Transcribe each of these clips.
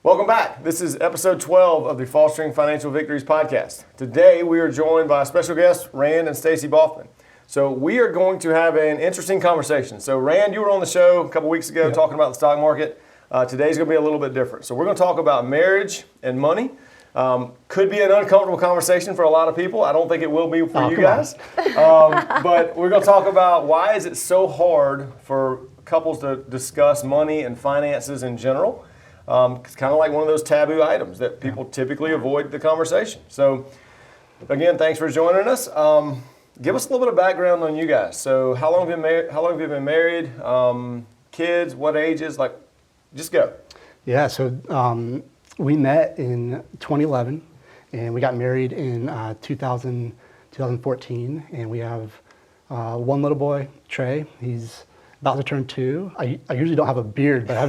Welcome back. This is episode 12 of the Fostering Financial Victories podcast. Today we are joined by special guests Rand and Stacy Baughman. So we are going to have an interesting conversation. So Rand, you were on the show a couple weeks ago talking about the stock market. Today's going to be a little bit different. So we're going to talk about marriage and money. Could be an uncomfortable conversation for a lot of people. I don't think it will be for you guys. But we're going to talk about why is it so hard for couples to discuss money and finances in general. It's kind of like one of those taboo items that people typically avoid the conversation. So again, thanks for joining us. Give us a little bit of background on you guys. So how long have you been married? Kids, what ages? Like, just go. Yeah, so we met in 2011 and we got married in 2014, and we have one little boy, Trey. He's about to turn 2. I usually don't have a beard, but I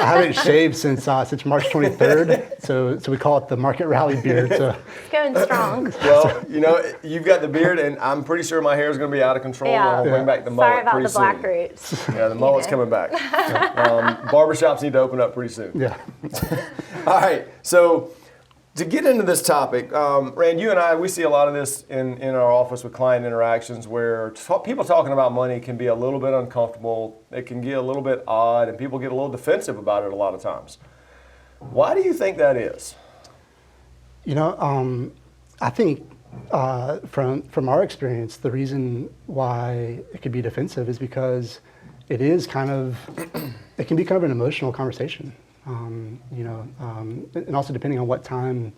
haven't shaved since March 23rd. So we call it the market rally beard. So it's going strong. Well, you know, you've got the beard, and I'm pretty sure my hair is going to be out of control. Yeah. I'll bring back the mullet. Sorry about pretty the black soon. roots. Yeah, the mullet's coming back. Barbershops need to open up pretty soon. yeah. All right, so to get into this topic, Rand, you and I, we see a lot of this in our office with client interactions where people talking about money can be a little bit uncomfortable. It can get a little bit odd, and people get a little defensive about it a lot of times. Why do you think that is? You know, I think from our experience, the reason why it could be defensive is because it can be kind of an emotional conversation. And also depending on what time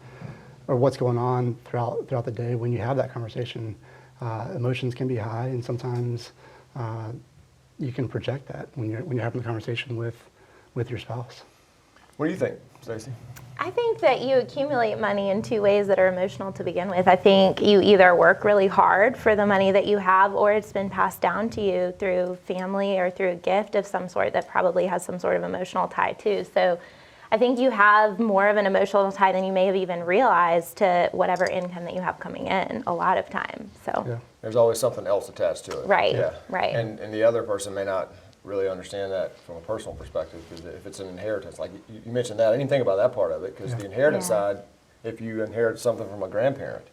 or what's going on throughout the day when you have that conversation, emotions can be high, and sometimes you can project that when you're having the conversation with your spouse. What do you think, Stacy? I think that you accumulate money in 2 ways that are emotional to begin with. I think you either work really hard for the money that you have, or it's been passed down to you through family or through a gift of some sort that probably has some sort of emotional tie too. So I think you have more of an emotional tie than you may have even realized to whatever income that you have coming in a lot of times. So Yeah. There's always something else attached to it. Right, Yeah. right. And the other person may not really understand that from a personal perspective, because if it's an inheritance, like you mentioned that, I didn't think about that part of it, because the inheritance side, if you inherit something from a grandparent,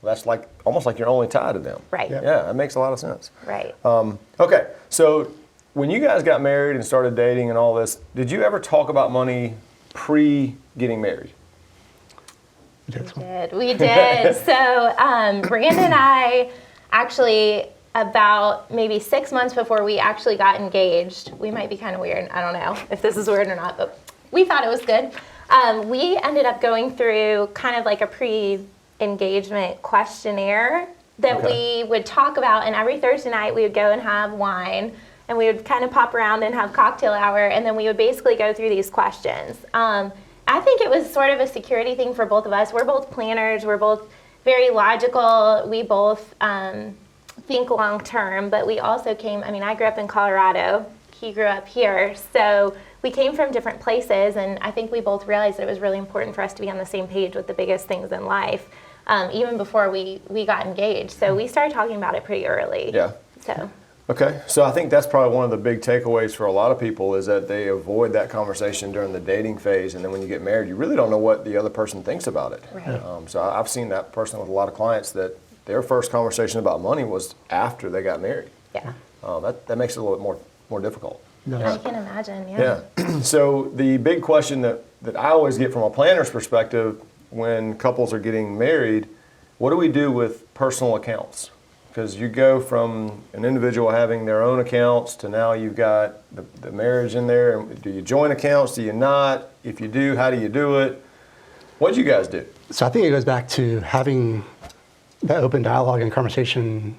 well, that's like almost like you're only tied to them. Right. Yeah, that makes a lot of sense. Right. Okay, so when you guys got married and started dating and all this, did you ever talk about money pre-getting married? We did. So Rand and I actually, about maybe 6 months before we actually got engaged, we might be kind of weird, I don't know if this is weird or not, but we thought it was good. We ended up going through kind of like a pre-engagement questionnaire that we would talk about, and every Thursday night we would go and have wine, and we would kind of pop around and have cocktail hour, and then we would basically go through these questions. I think it was sort of a security thing for both of us. We're both planners, we're both very logical, we both think long term, but we also I grew up in Colorado, he grew up here, so we came from different places, and I think we both realized that it was really important for us to be on the same page with the biggest things in life, even before we got engaged. So we started talking about it pretty early. Yeah. So. Okay, so I think that's probably one of the big takeaways for a lot of people is that they avoid that conversation during the dating phase, and then when you get married, you really don't know what the other person thinks about it. Right. So I've seen that personally with a lot of clients that their first conversation about money was after they got married. Yeah. That makes it a little bit more difficult. I can imagine, yeah. So the big question that I always get from a planner's perspective when couples are getting married, what do we do with personal accounts? Because you go from an individual having their own accounts to now you've got the marriage in there. Do you join accounts? Do you not? If you do, how do you do it? What do you guys do? So I think it goes back to having that open dialogue and conversation,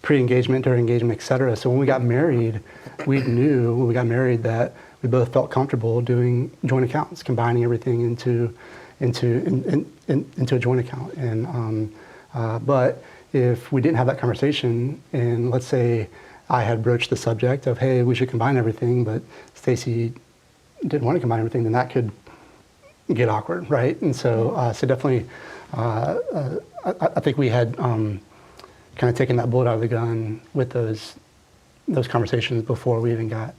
pre-engagement, during engagement, et cetera. So when we got married, we knew when we got married that we both felt comfortable doing joint accounts, combining everything into a joint account. And but if we didn't have that conversation, and let's say I had broached the subject of, hey, we should combine everything, but Stacy didn't want to combine everything, then that could get awkward, right? And so, definitely, I think we had kind of taken that bullet out of the gun with those conversations before we even got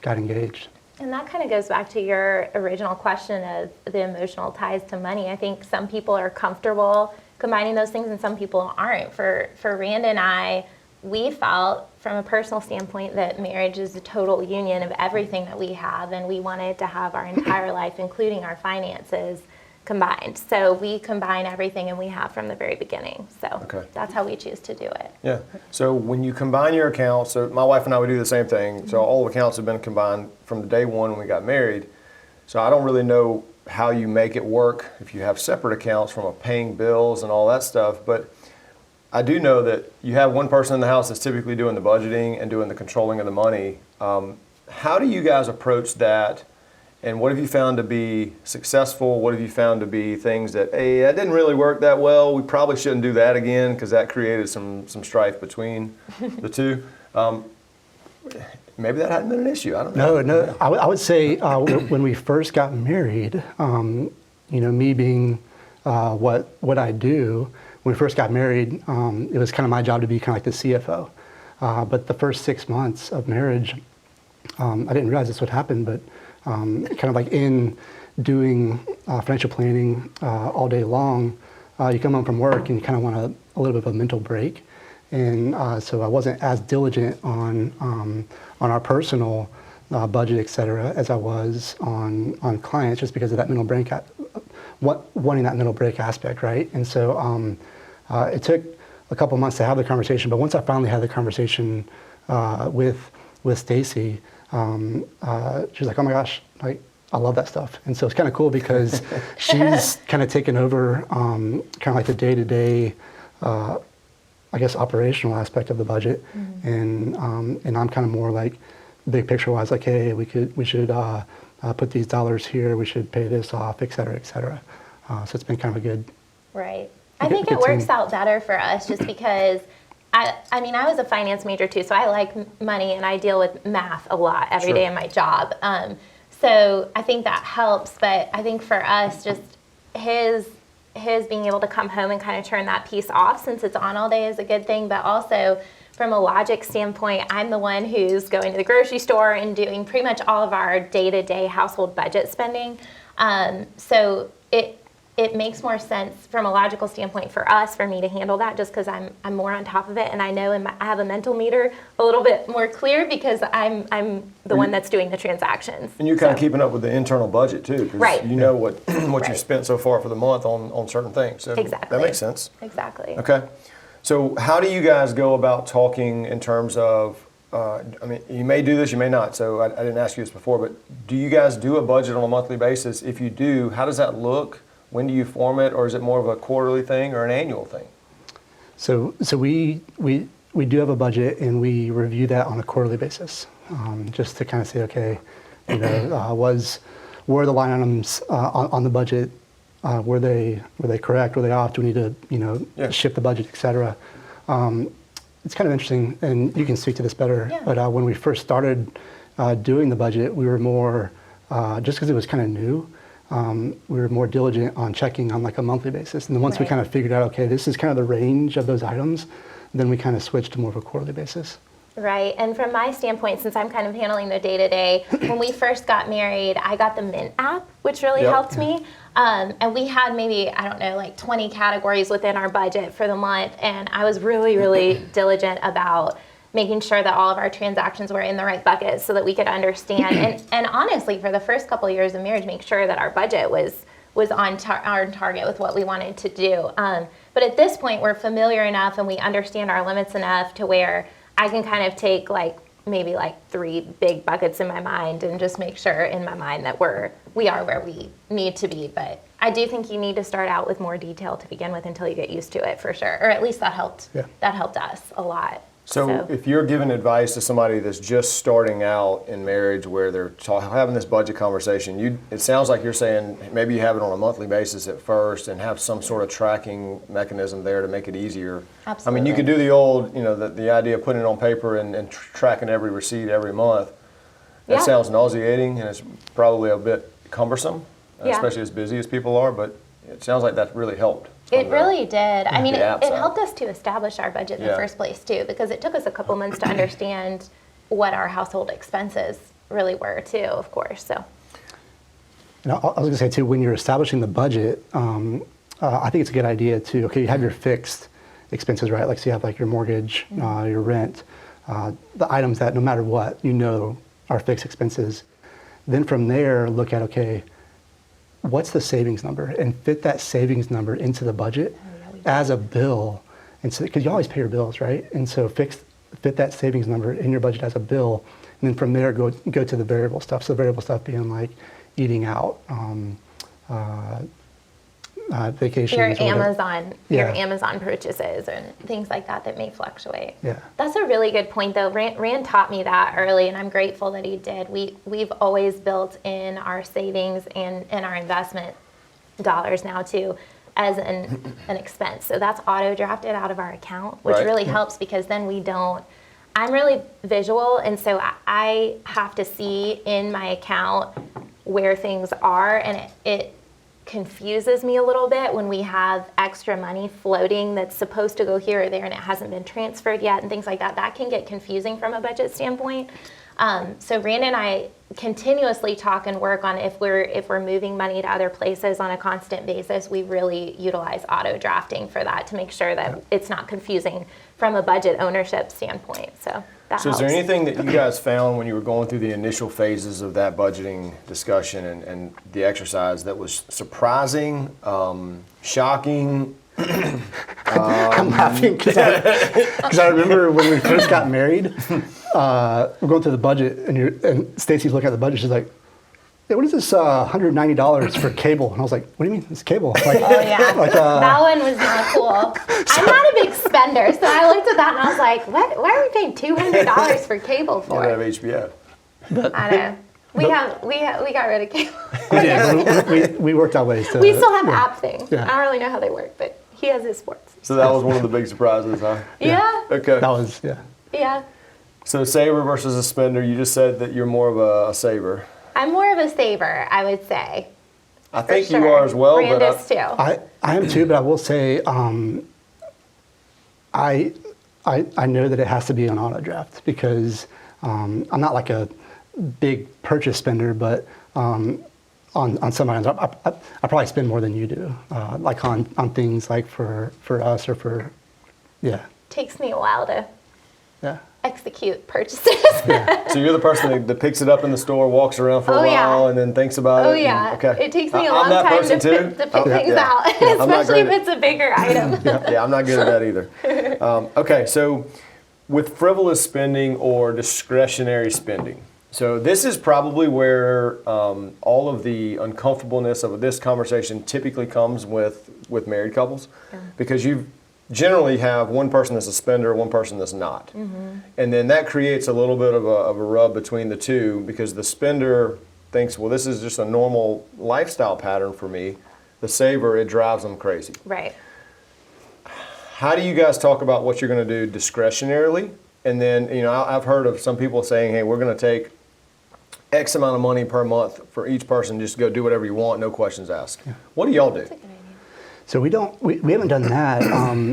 engaged. And that kind of goes back to your original question of the emotional ties to money. I think some people are comfortable combining those things and some people aren't. For Rand and I, we felt from a personal standpoint that marriage is a total union of everything that we have, and we wanted to have our entire life, including our finances, combined. So we combine everything and we have from the very beginning. So that's how we choose to do it. Yeah. So when you combine your accounts, so my wife and I would do the same thing. So all the accounts have been combined from the day one when we got married. So I don't really know how you make it work if you have separate accounts from paying bills and all that stuff. But I do know that you have one person in the house that's typically doing the budgeting and doing the controlling of the money. How do you guys approach that? And what have you found to be successful? What have you found to be things that, hey, that didn't really work that well. We probably shouldn't do that again because that created some strife between the two. Maybe that hadn't been an issue. I don't know. No. I would say when we first got married, me being what I do, when we first got married, it was kind of my job to be kind of like the CFO. But the first 6 months of marriage, I didn't realize this would happen, but kind of like in doing financial planning all day long, you come home from work and you kind of want a little bit of a mental break. And so I wasn't as diligent on our personal budget, et cetera, as I was on clients, just because of that mental break, wanting that mental break aspect, right? And so it took a couple months to have the conversation, but once I finally had the conversation with Stacy, she was like, oh my gosh, like, I love that stuff. And so it's kind of cool because she's kind of taken over kind of like the day-to-day, I guess, operational aspect of the budget. And I'm kind of more like big picture wise, like, hey, we should put these dollars here, we should pay this off, et cetera, et cetera. So it's been kind of a good. Right. I think it works out better for us just because I mean, I was a finance major too, so I like money and I deal with math a lot every day in my job. So I think that helps, but I think for us, just his being able to come home and kind of turn that piece off since it's on all day is a good thing, but also from a logic standpoint, I'm the one who's going to the grocery store and doing pretty much all of our day-to-day household budget spending. So it makes more sense from a logical standpoint for me to handle that just because I'm more on top of it, and I know I have a mental meter a little bit more clear because I'm the one that's doing the transactions. And you're kind of keeping up with the internal budget too, because you know what you've spent so far for the month on certain things. So exactly. That makes sense. Exactly. Okay. So how do you guys go about talking in terms of, I mean, you may do this, you may not, so I didn't ask you this before, but do you guys do a budget on a monthly basis? If you do, how does that look? When do you form it, or is it more of a quarterly thing or an annual thing? So we do have a budget, and we review that on a quarterly basis, just to kind of say, okay, were the line items on the budget, were they correct? Were they off? Do we need to shift the budget, et cetera? It's kind of interesting, and you can speak to this better. Yeah. But when we first started doing the budget, we were more just because it was kind of new. We were more diligent on checking on like a monthly basis. And then once we kind of figured out, okay, this is kind of the range of those items, then we kind of switched to more of a quarterly basis. Right. And from my standpoint, since I'm kind of handling the day-to-day, when we first got married, I got the Mint app, which really helped me. And we had maybe, I don't know, like 20 categories within our budget for the month. And I was really, really diligent about making sure that all of our transactions were in the right buckets so that we could understand. and honestly, for the first couple of years of marriage, make sure that our budget was on target with what we wanted to do. But at this point, we're familiar enough and we understand our limits enough to where I can kind of take maybe 3 big buckets in my mind and just make sure in my mind that we are where we need to be. But I do think you need to start out with more detail to begin with until you get used to it, for sure. Or at least that helped. Yeah. That helped us a lot. So if you're giving advice to somebody that's just starting out in marriage where they're having this budget conversation, it sounds like you're saying maybe you have it on a monthly basis at first and have some sort of tracking mechanism there to make it easier. Absolutely. I mean, you could do the old, the idea of putting it on paper and tracking every receipt every month. That sounds nauseating and it's probably a bit cumbersome, especially as busy as people are, but it sounds like that really helped. It really did. I mean, it helped us to establish our budget in the first place, too, because it took us a couple months to understand what our household expenses really were too, of course. So. And I was going to say too, when you're establishing the budget, I think it's a good idea to, okay, you have your fixed expenses, right? Like, so you have like your mortgage, your rent, the items that no matter what, are fixed expenses. Then from there, look at, okay, what's the savings number? And fit that savings number into the budget as a bill. And so, because you always pay your bills, right? And so fit that savings number in your budget as a bill. And then from there, go to the variable stuff. So the variable stuff being like eating out, vacations. Your Amazon purchases and things like that may fluctuate. Yeah. That's a really good point, though. Rand taught me that early, and I'm grateful that he did. We've always built in our savings and our investment dollars now too as an expense. So that's auto drafted out of our account, which really helps because then we don't. I'm really visual, and so I have to see in my account where things are, and it confuses me a little bit when we have extra money floating that's supposed to go here or there and it hasn't been transferred yet and things like that. That can get confusing from a budget standpoint. So Rand and I continuously talk and work on if we're moving money to other places on a constant basis, we really utilize auto drafting for that to make sure that it's not confusing from a budget ownership standpoint. So that helps. Is there anything that you guys found when you were going through the initial phases of that budgeting discussion and the exercise that was surprising, shocking? I'm laughing because I remember when we first got married, we're going through the budget, and Stacy's looking at the budget. She's like, "Hey, what is this $190 for cable?" And I was like, "What do you mean it's cable?" Like, oh yeah, that one was not cool. I'm not a big spender, so I looked at that and I was like, "What? Why are we paying $200 for cable for?" You have HBO. I know. We got rid of cable. We did. We worked out ways to. We still have app things. Yeah. I don't really know how they work, but he has his sports. So that was one of the big surprises, huh? Yeah. Okay. That was Yeah. So saver versus a spender. You just said that you're more of a saver. I'm more of a saver, I would say. I think you are as well. Rand but is too. I am too, but I will say I know that it has to be an auto draft because I'm not like a big purchase spender, but on some items I probably spend more than you do, like on things like for us or for Takes me a while to yeah. execute purchases. So you're the person that picks it up in the store, walks around for a while, and then thinks about it. Oh yeah. Okay. It takes me a long time to pick things out, especially if it's a bigger item. Yeah, I'm not good at that either. Okay, so with frivolous spending or discretionary spending. So this is probably where all of the uncomfortableness of this conversation typically comes with married couples, because you generally have one person that's a spender, one person that's not. Mm-hmm. And then that creates a little bit of a rub between the two because the spender thinks, well, this is just a normal lifestyle pattern for me. The saver, it drives them crazy. Right. How do you guys talk about what you're going to do discretionarily? And then, I've heard of some people saying, hey, we're going to take X amount of money per month for each person, just go do whatever you want, no questions asked. Yeah. What do y'all do? That's a good idea. So we haven't done that.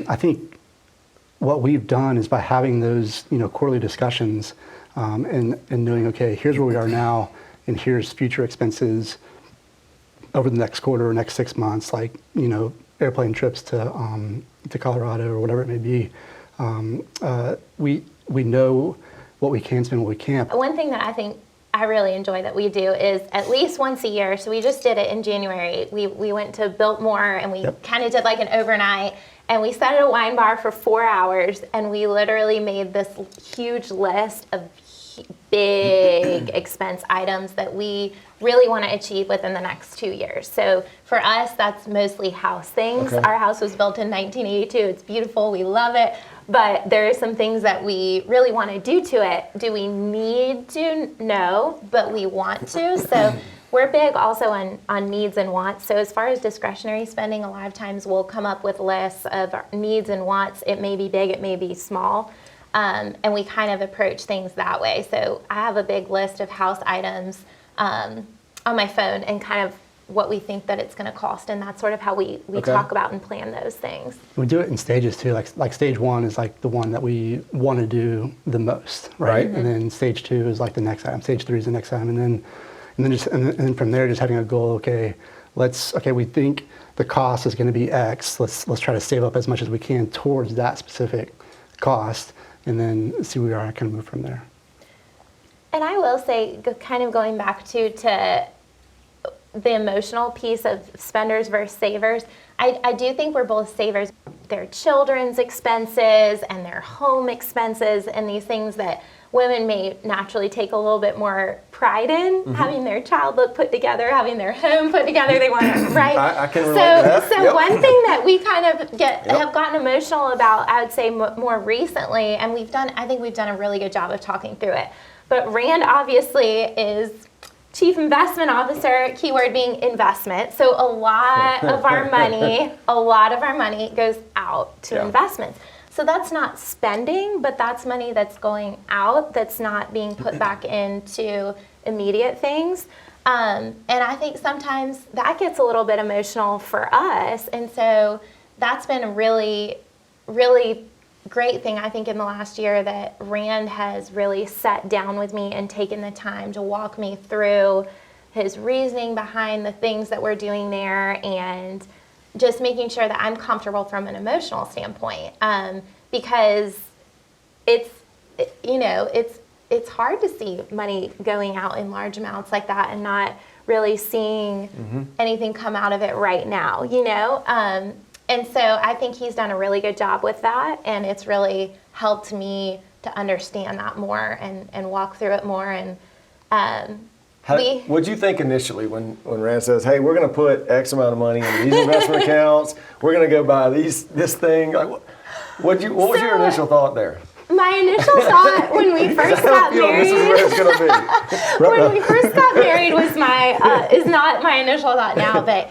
I think what we've done is by having those quarterly discussions and knowing, okay, here's where we are now, and here's future expenses over the next quarter or next 6 months, like airplane trips to Colorado or whatever it may be. We know what we can spend, what we can't. One thing that I think I really enjoy that we do is at least once a year. So we just did it in January. We went to Biltmore and we kind of did like an overnight, and we sat at a wine bar for 4 hours, and we literally made this huge list of big expense items that we really want to achieve within the next 2 years. So for us, that's mostly house things. Okay. Our house was built in 1982. It's beautiful. We love it. But there are some things that we really want to do to it. Do we need to? No, but we want to. So we're big also on needs and wants. So as far as discretionary spending, a lot of times we'll come up with lists of needs and wants. It may be big, it may be small. And we kind of approach things that way. So I have a big list of house items on my phone, and kind of what we think that it's going to cost, and that's sort of how we Okay. talk about and plan those things. We do it in stages too. Like stage 1 is like the one that we want to do the most, right? Right. And then stage 2 is like the next item. Stage 3 is the next item, and then from there, just having a goal. Okay, we think the cost is going to be X. Let's try to save up as much as we can towards that specific cost, and then see where we are, kind of move from there. And I will say, kind of going back to the emotional piece of spenders versus savers, I do think we're both savers. Their children's expenses and their home expenses and these things that women may naturally take a little bit more pride in, having their child look put together, having their home put together. They want it right. I can relate to that. So Yep. one thing that we kind of Yep. have gotten emotional about, I would say more recently, and I think we've done a really good job of talking through it. But Rand obviously is Chief Investment Officer, keyword being investment. So a lot of our money goes out to Yeah. investments. So that's not spending, but that's money that's going out, that's not being put back into immediate things. And I think sometimes that gets a little bit emotional for us. And so that's been a really, really great thing, I think, in the last year, that Rand has really sat down with me and taken the time to walk me through his reasoning behind the things that we're doing there, and just making sure that I'm comfortable from an emotional standpoint, because it's hard to see money going out in large amounts like that and not really seeing anything come out of it right now, And so I think he's done a really good job with that, and it's really helped me to understand that more and walk through it more. And What'd you think initially when Rand says, "Hey, we're going to put X amount of money in these investment accounts. We're going to go buy this thing"? Like, what was your initial thought there? My initial thought when we first got married, This is where it's going to be. when we first got married, was is not my initial thought now, but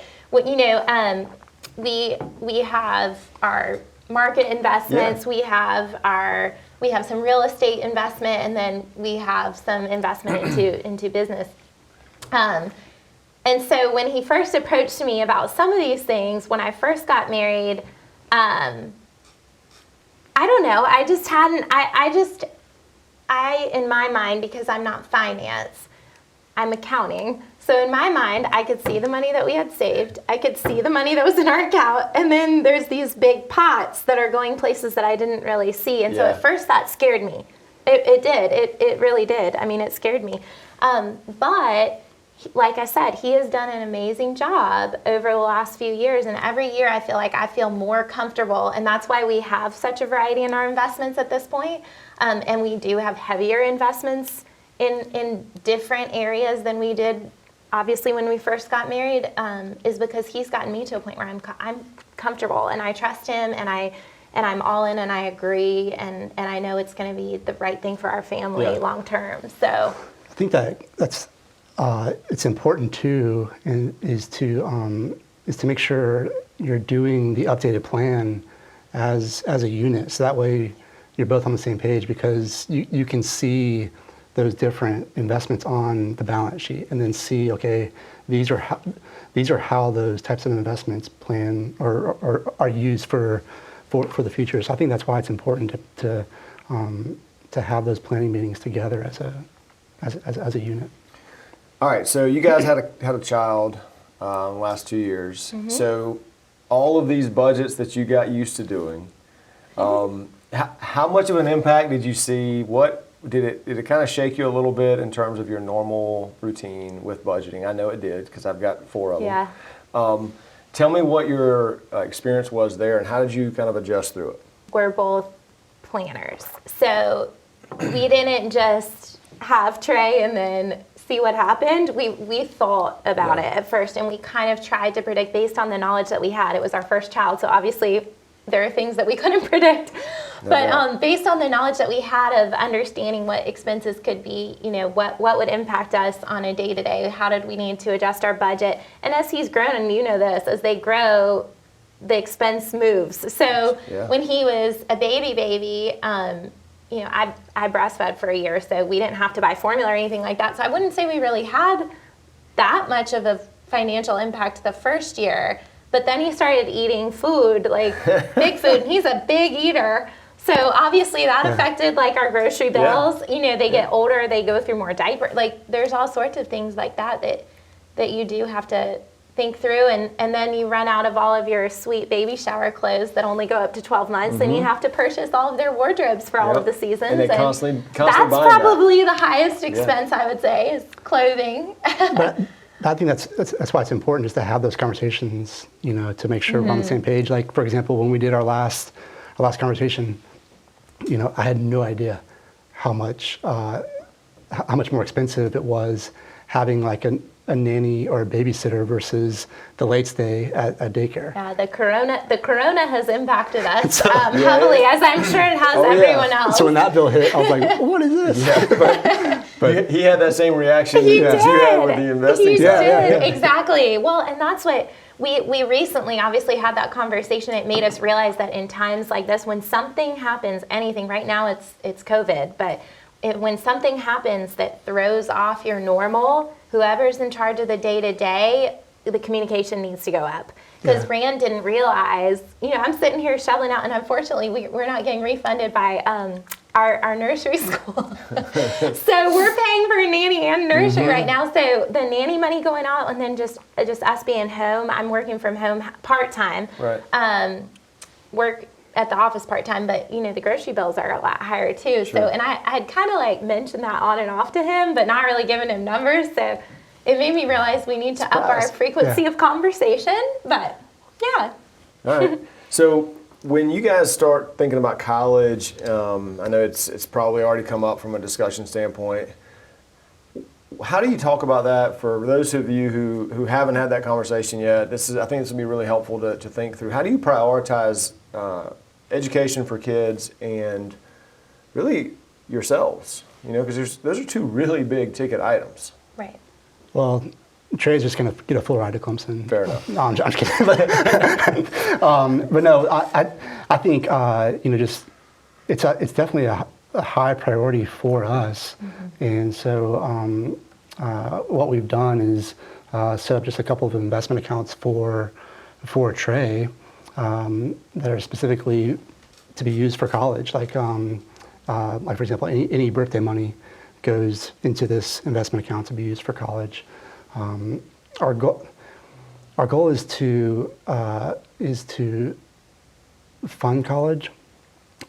we have our market investments, Yeah. we have some real estate investment, and then we have some investment into business. And so when he first approached me about some of these things, when I first got married, I don't know, I just hadn't, in my mind, because I'm not finance, I'm accounting. So in my mind, I could see the money that we had saved. I could see the money that was in our account. And then there's these big pots that are going places that I didn't really see. And so Yeah. at first that scared me. It did. It really did. I mean, it scared me. But like I said, he has done an amazing job over the last few years. And every year I feel more comfortable. And that's why we have such a variety in our investments at this point. And we do have heavier investments in different areas than we did, obviously, when we first got married, is because he's gotten me to a point where I'm comfortable and I trust him, and I'm all in, and I agree, and I know it's going to be the right thing for our family long term. So I think that's it's important too, and is to make sure you're doing the updated plan as a unit, so that way you're both on the same page, because you can see those different investments on the balance sheet, and then see, okay, these are how those types of investments plan or are used for the future. So I think that's why it's important to have those planning meetings together as a unit. All right, so you guys had a child last 2 years. Mm-hmm. So all of these budgets that you got used to doing, how much of an impact did you see? What did it kind of shake you a little bit in terms of your normal routine with budgeting? I know it did, because I've got 4 of them. yeah, Tell me what your experience was there, and how did you kind of adjust through it? we're both planners. So we didn't just have Trey and then see what happened. We thought about it at first, and we kind of tried to predict based on the knowledge that we had. It was our first child, so obviously there are things that we couldn't predict. But based on the knowledge that we had of understanding what expenses could be, what would impact us on a day-to-day, how did we need to adjust our budget? And as he's grown, and you know this, as they grow, the expense moves. So when he was a baby, I breastfed for a year, so we didn't have to buy formula or anything like that. So I wouldn't say we really had that much of a financial impact the first year, but then he started eating food, like big food, and he's a big eater. So obviously that affected like our grocery bills. You know, they get older, they go through more diaper. Like there's all sorts of things like that you do have to think through, and then you run out of all of your sweet baby shower clothes that only go up to 12 months, and you have to purchase all of their wardrobes for all of the seasons. And they constantly that's buying probably the highest expense, I would say, is clothing. But I think that's why it's important just to have those conversations, you know, to make sure we're on the same page. Like, for example, when we did our last conversation, you know, I had no idea how much more expensive it was having like a nanny or a babysitter versus the late stay at daycare. Yeah, the corona has impacted us heavily, as I'm sure it has everyone else. So when that bill hit, I was like, what is this? Yeah, but he had that same reaction He that you had with the investing He side. did, exactly. Well, and that's what we recently obviously had that conversation. It made us realize that in times like this, when something happens, anything, right now it's COVID, but when something happens that throws off your normal, whoever's in charge of the day-to-day, the communication needs to go up. Because Rand didn't realize, you know, I'm sitting here shoveling out, and unfortunately we're not getting refunded by our nursery school. So we're paying for a nanny and nursery right now. So the nanny money going out, and then just us being home. I'm working from home part-time. Right. Work at the office part-time, but you know, the grocery bills are a lot higher too. Sure. So, and I had kind of like mentioned that on and off to him, but not really giving him numbers. So it made me realize we need to up our frequency of conversation, but yeah. All right. So when you guys start thinking about college, I know it's probably already come up from a discussion standpoint. How do you talk about that for those of you who haven't had that conversation yet? I think this would be really helpful to think through. How do you prioritize education for kids and really yourselves? You know, because those are two really big ticket items. Right. Well, Trey's just going to get a full ride to Clemson. Fair enough. No, I'm just kidding. But no, I think you know, just it's definitely a high priority for us, and so what we've done is set up just a couple of investment accounts for Trey that are specifically to be used for college. Like for example, any birthday money goes into this investment account to be used for college. Our goal is to fund college,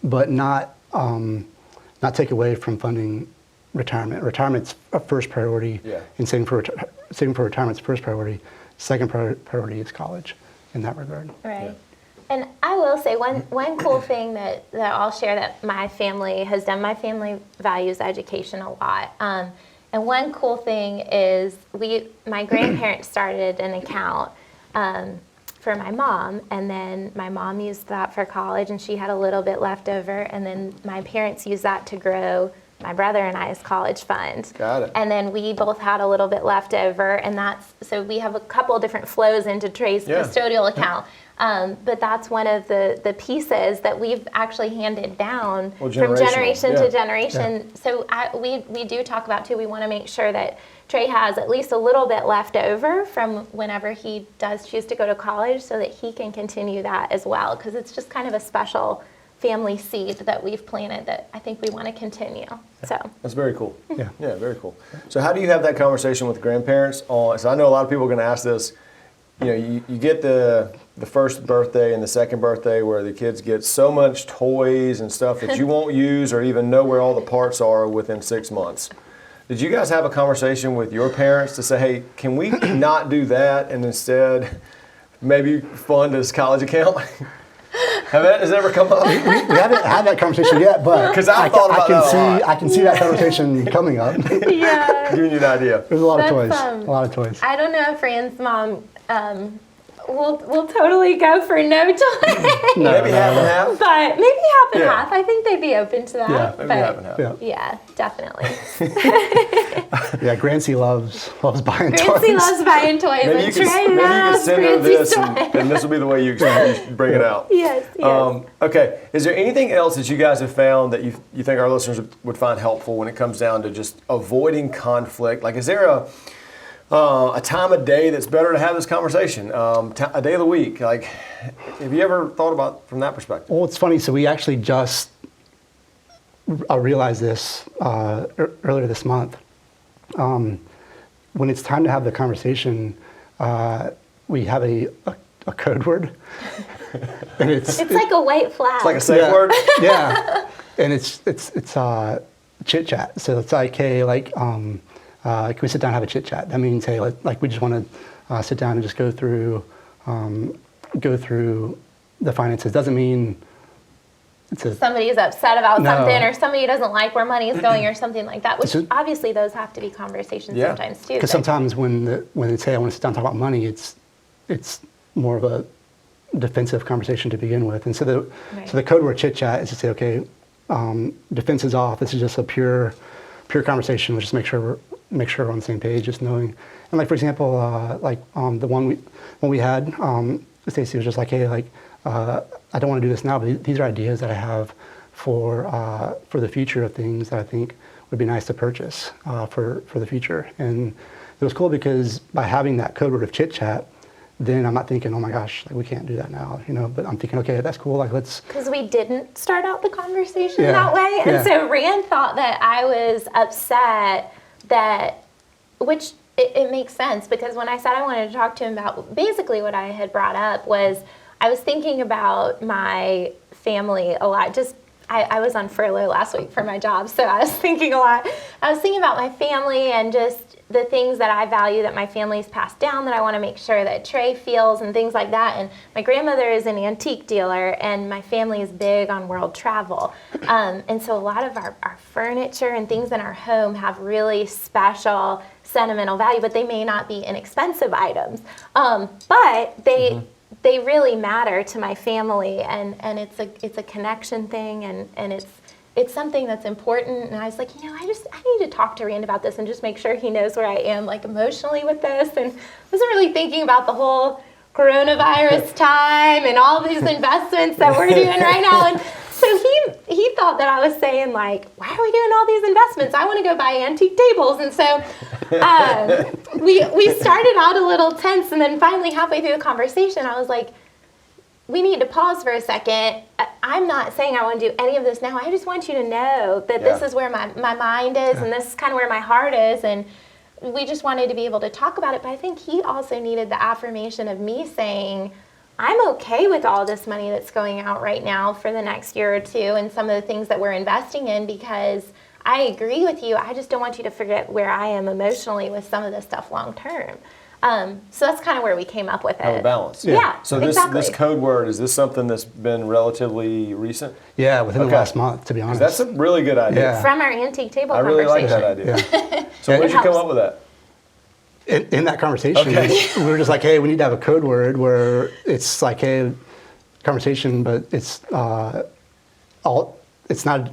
but not take away from funding retirement. Retirement's a first priority, and saving for retirement's first priority. Second priority is college in that regard. Right. Yeah. And I will say one cool thing that I'll share that my family has done. My family values education a lot. And one cool thing is my grandparents started an account for my mom, and then my mom used that for college, and she had a little bit left over, and then my parents used that to grow my brother and I's college fund. Got it. And then we both had a little bit left over, and so we have a couple of different flows into Trey's custodial account. But that's one of the pieces that we've actually handed down from generation to generation. Yeah. So we do talk about too, we want to make sure that Trey has at least a little bit left over from whenever he does choose to go to college, so that he can continue that as well, because it's just kind of a special family seed that we've planted that I think we want to continue. So that's very cool. Yeah, very cool. So how do you have that conversation with grandparents? So I know a lot of people are going to ask this. You know, you get the first birthday and the second birthday where the kids get so much toys and stuff that you won't use or even know where all the parts are within 6 months. Did you guys have a conversation with your parents to say, hey, can we not do that and instead maybe fund this college account? Has that ever come up? We haven't had that conversation yet, but because I can see that conversation coming up. Yeah, giving you an idea. There's a lot of toys. A lot of toys. I don't know if Rand's mom will totally go for no toys. Maybe half and half. But maybe half and half. I think they'd be open to that. Yeah, maybe half and half. Yeah, definitely. Grancy loves buying toys. Grancy loves buying toys. Maybe you can send her this, and this will be the way you bring it out. Yes. Okay. Is there anything else that you guys have found that you think our listeners would find helpful when it comes down to just avoiding conflict? Like, is there a time of day that's better to have this conversation? A day of the week? Like, have you ever thought about from that perspective? Well, it's funny. So we actually just realized this earlier this month. When it's time to have the conversation, we have a code word. And it's like a white flag. It's like a safe word? Yeah. And it's chit chat. So it's like, hey, can we sit down and have a chit chat? That means, hey, like we just want to sit down and just go through the finances. Doesn't mean somebody is upset about something, or somebody doesn't like where money is going, or something like that. Which obviously those have to be conversations sometimes too. Because sometimes when they say I want to sit down and talk about money, it's more of a defensive conversation to begin with. And so the code word chit chat is to say, okay, defense is off. This is just a pure conversation. Let's just make sure we're on the same page. Just knowing, and like for example, the one we had, Stacy was just like, hey, I don't want to do this now, but these are ideas that I have for the future of things that I think would be nice to purchase for the future. And it was cool because by having that code word of chit chat, then I'm not thinking, oh my gosh, we can't do that now, But I'm thinking, okay, that's cool. Let's. Because we didn't start out the conversation that way, and so Rand thought that I was upset which it makes sense, because when I said I wanted to talk to him about, basically what I had brought up was I was thinking about my family a lot. I was on furlough last week for my job, so I was thinking a lot. I was thinking about my family and just the things that I value that my family's passed down, that I want to make sure that Trey feels, and things like that. And my grandmother is an antique dealer, and my family is big on world travel. And so a lot of our furniture and things in our home have really special sentimental value, but they may not be inexpensive items. But they really matter to my family, and it's a connection thing, and it's something that's important. And I was like, I need to talk to Rand about this and just make sure he knows where I am, emotionally with this. And I wasn't really thinking about the whole coronavirus time and all these investments that we're doing right now. And so he thought that I was saying, why are we doing all these investments? I want to go buy antique tables. And so we started out a little tense, and then finally halfway through the conversation, I was like, we need to pause for a second. I'm not saying I want to do any of this now. I just want you to know that this is where my mind is, and this is kind of where my heart is. And we just wanted to be able to talk about it. But I think he also needed the affirmation of me saying, I'm okay with all this money that's going out right now for the next year or two, and some of the things that we're investing in, because I agree with you. I just don't want you to forget where I am emotionally with some of this stuff long term. So that's kind of where we came up with it. Have a balance. Yeah. So this code word, is this something that's been relatively recent? Yeah, within the last month, to be honest. That's a really good idea. Yeah. From our antique table I really conversation. like that idea. Yeah. So when did you come up with that? In that conversation, we were just like, hey, we need to have a code word where it's like, hey, conversation, but it's it's not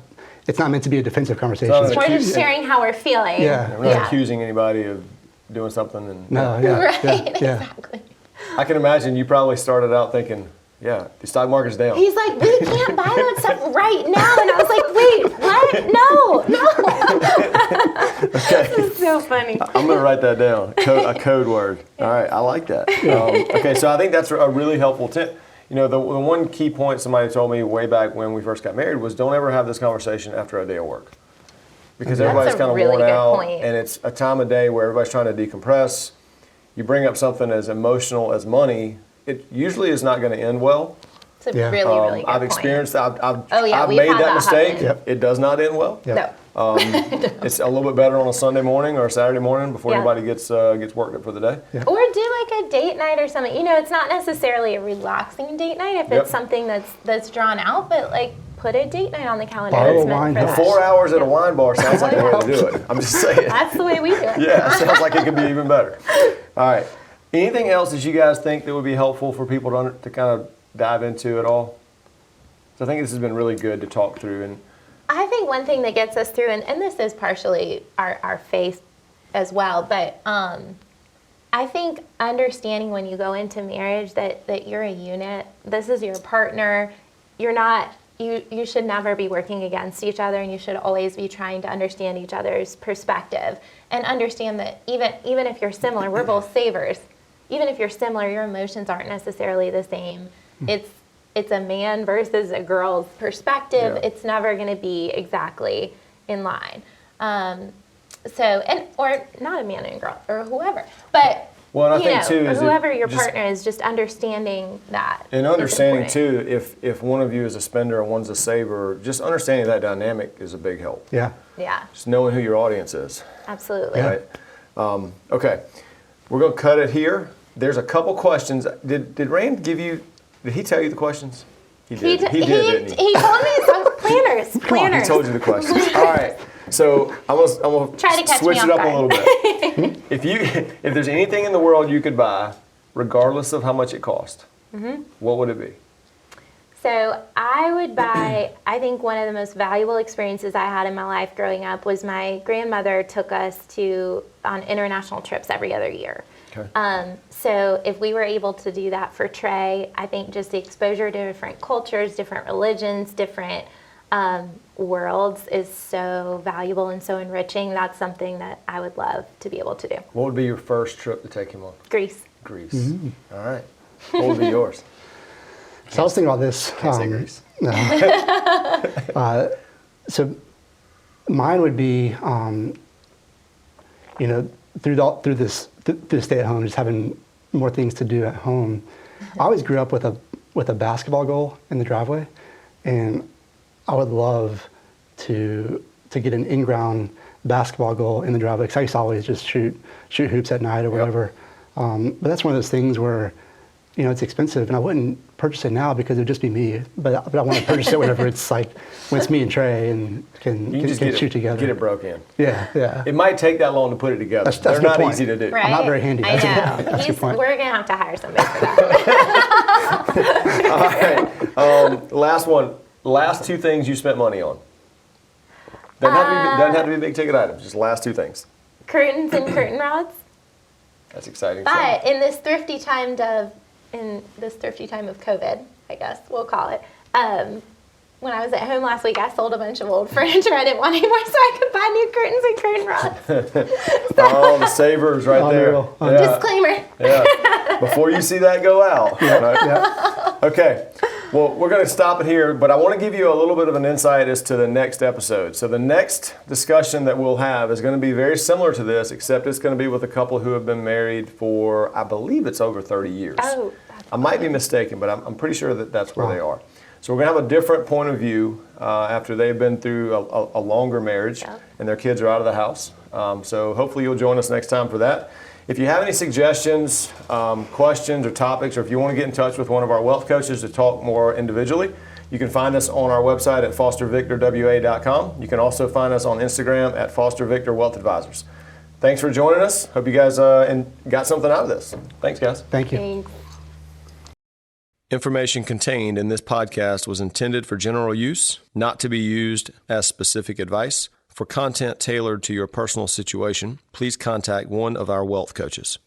meant to be a defensive conversation. So we're just sharing how we're feeling. Yeah. We're not accusing anybody of doing something. Exactly. I can imagine you probably started out thinking, the stock market's down. He's like, we can't buy that stuff right now. And I was like, wait, what? No. Okay. This is so funny. I'm going to write that down, a code word. All right, I like that. Okay, so I think that's a really helpful tip. The one key point somebody told me way back when we first got married was, don't ever have this conversation after a day of work. Because everybody's kind of really worn out, point. and it's a time of day where everybody's trying to decompress. You bring up something as emotional as money, it usually is not going to end well. It's a really, really good I've point. experienced that. I've we've made had that mistake. happen. It does not end well. Yep. No. It's a little bit better on a Sunday morning or a Saturday morning before anybody gets worked up for the day. Yeah. Or do a date night or something. It's not necessarily a relaxing date night if it's something that's drawn out, but put a date night on the calendar. Borrow That's a meant wine. for that. 4 hours at a wine bar sounds like a way to do it. I'm just saying. That's the way we do it. Yeah, it sounds like it could be even better. All right. Anything else that you guys think that would be helpful for people to kind of dive into at all? So I think this has been really good to talk through. And I think one thing that gets us through, and this is partially our faith as well, but I think understanding when you go into marriage that you're a unit, this is your partner, you're not you should never be working against each other, and you should always be trying to understand each other's perspective and understand that even if you're similar, we're both savers. Even if you're similar, your emotions aren't necessarily the same. It's a man versus a girl's perspective. Yeah. It's never going to be exactly in line. Or not a man and girl or whoever, but Well, and I think too is whoever your partner is, just understanding that. And understanding too, if one of you is a spender and one's a saver, just understanding that dynamic is a big help. Yeah. Yeah, Just knowing who your audience is. absolutely. Right. Okay, we're gonna cut it here. There's a couple questions. Did Rand give you? Did he tell you the questions? He did. He did, didn't he? He told me some planners. He told you the questions. All right. So I'm gonna Try to catch switch me it off up a guard. little bit. If there's anything in the world you could buy, regardless of how much it cost, what would it be? So I would buy, I think one of the most valuable experiences I had in my life growing up was my grandmother took us on international trips every other year. Okay. So if we were able to do that for Trey, I think just the exposure to different cultures, different religions, different worlds is so valuable and so enriching. That's something that I would love to be able to do. What would be your first trip to take him on? Greece. Greece. All right. What would be yours? So I was thinking about this. Can't say Greece. So mine would be, through this stay at home, just having more things to do at home. I always grew up with a basketball goal in the driveway, and I would love to get an in-ground basketball goal in the driveway, because I used to always just shoot hoops at night or whatever. But that's one of those things where, it's expensive, and I wouldn't purchase it now because it would just be me. But I want to purchase it whenever it's when it's me and Trey and can shoot together. Get it broke in. Yeah. It might take that long to put it together. That's They're a good not point. easy to do. Right? I'm not very handy. I know. That's a good point. We're going to have to hire somebody for that. All right. Last one. Last two things you spent money on. Doesn't have to be big ticket items. Just last two things. Curtains and curtain rods. That's exciting. But in this thrifty time of COVID, I guess we'll call it, when I was at home last week, I sold a bunch of old furniture I didn't want anymore, so I could buy new curtains and curtain rods. Oh, the savers right Unreal. there. Yeah. Disclaimer. Yeah. Before you see that go out. Right? Yeah. Okay. Well, we're going to stop it here, but I want to give you a little bit of an insight as to the next episode. So the next discussion that we'll have is going to be very similar to this, except it's going to be with a couple who have been married for, I believe it's over 30 years. Oh, I might be mistaken, but I'm pretty sure that that's where they are. So we're going to have a different point of view after they've been through a longer marriage and their kids are out of the house. So hopefully you'll join us next time for that. If you have any suggestions, questions, or topics, or if you want to get in touch with one of our wealth coaches to talk more individually, you can find us on our website at fostervictorwa.com. You can also find us on Instagram at fostervictorwealthadvisors. Thanks for joining us. Hope you guys got something out of this. Thanks, guys. Thank you. Thanks. Information contained in this podcast was intended for general use, not to be used as specific advice. For content tailored to your personal situation, please contact one of our wealth coaches.